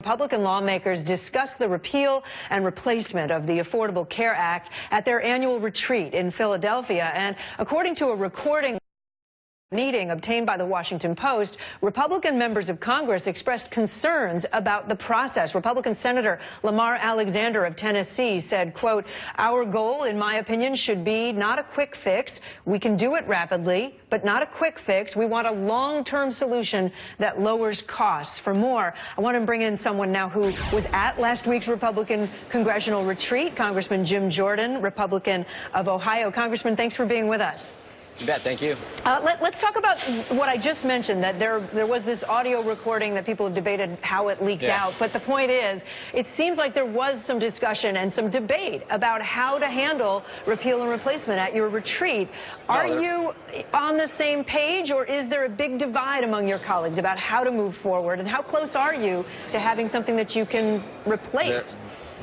Republican lawmakers discussed the repeal and replacement of the Affordable Care Act at their annual retreat in Philadelphia. And according to a recording meeting obtained by the Washington Post, Republican members of Congress expressed concerns about the process. Republican Senator Lamar Alexander of Tennessee said, quote, "Our goal, in my opinion, should be not a quick fix. We can do it rapidly, but not a quick fix. We want a long-term solution that lowers costs." For more, I want to bring in someone now who was at last week's Republican congressional retreat, Congressman Jim Jordan, Republican of Ohio. Congressman, thanks for being with us. You bet. Thank you. Let's talk about what I just mentioned, that there was this audio recording that people have debated how it leaked out. But the point is, it seems like there was some discussion and some debate about how to handle repeal and replacement at your retreat. Are you on the same page, or is there a big divide among your colleagues about how to move forward? And how close are you to having something that you can replace?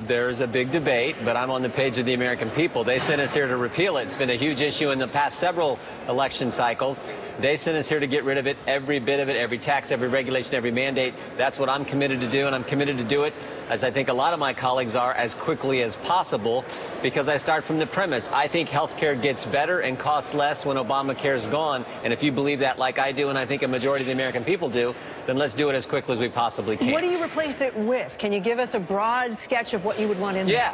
There's a big debate, but I'm on the page of the American people. They sent us here to repeal it. It's been a huge issue in the past several election cycles. They sent us here to get rid of it, every bit of it, every tax, every regulation, every mandate. That's what I'm committed to do, and I'm committed to do it, as I think a lot of my colleagues are, as quickly as possible, because I start from the premise. I think health care gets better and costs less when Obamacare is gone, and if you believe that like I do, and I think a majority of the American people do, then let's do it as quickly as we possibly can. What do you replace it with? Can you give us a broad sketch of what you would want in there?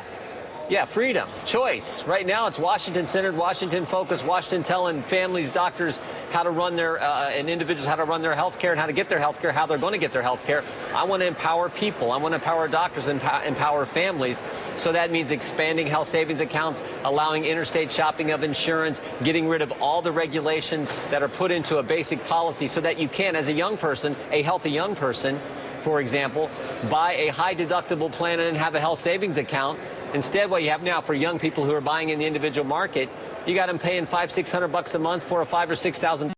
Yeah, freedom, choice. Right now it's Washington-centered, Washington-focused, Washington telling families, doctors how to run their, and individuals how to run their health care and how to get their health care, how they're going to get their health care. I want to empower people. I want to empower doctors and empower families. So that means expanding health savings accounts, allowing interstate shopping of insurance, getting rid of all the regulations that are put into a basic policy so that you can, as a young person, a healthy young person, for example, buy a high deductible plan and have a health savings account. Instead, what you have now for young people who are buying in the individual market, you got them paying $500-600 a month for a $5,000 or $6,000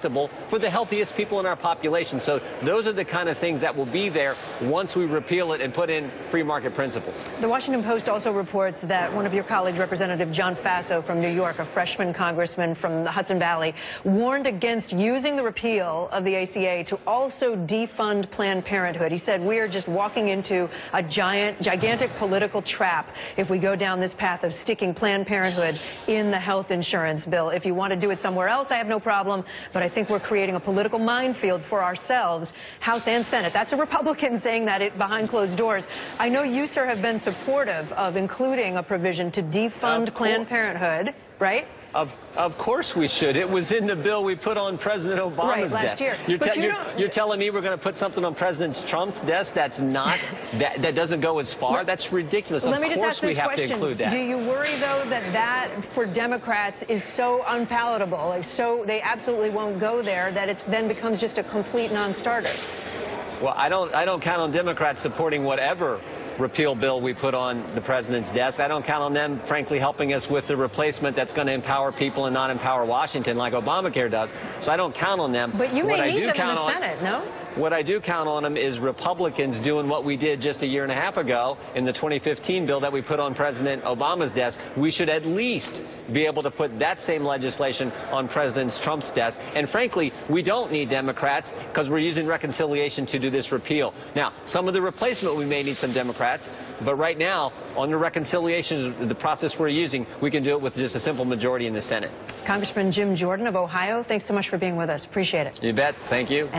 deductible for the healthiest people in our population. So those are the kind of things that will be there once we repeal it and put in free market principles. The Washington Post also reports that one of your colleagues, Representative John Faso from New York, a freshman congressman from the Hudson Valley, warned against using the repeal of the ACA to also defund Planned Parenthood. He said, "We are just walking into a gigantic political trap if we go down this path of sticking Planned Parenthood in the health insurance bill. If you want to do it somewhere else, I have no problem, but I think we're creating a political minefield for ourselves, House and Senate." That's a Republican saying that behind closed doors. I know you, sir, have been supportive of including a provision to defund Planned Parenthood, right? Of course we should. It was in the bill we put on President Obama's last desk. year. You're telling me we're going to put something on President Trump's desk that's not, that doesn't go as far? That's ridiculous. Let me of just course ask we this have question. to include that. Do you worry, though, that for Democrats is so unpalatable, like so they absolutely won't go there, that it then becomes just a complete non-starter? Well, I don't count on Democrats supporting whatever repeal bill we put on the president's desk. I don't count on them, frankly, helping us with the replacement that's going to empower people and not empower Washington like Obamacare does. So I don't count on them. But you may need them in the Senate, no? What I do count on them is Republicans doing what we did just a year and a half ago in the 2015 bill that we put on President Obama's desk. We should at least be able to put that same legislation on President Trump's desk. And frankly, we don't need Democrats because we're using reconciliation to do this repeal. Now, some of the replacement we may need some Democrats, but right now, on the reconciliation, the process we're using, we can do it with just a simple majority in the Senate. Congressman Jim Jordan of Ohio, thanks so much for being with us. Appreciate it. You bet. Thank you.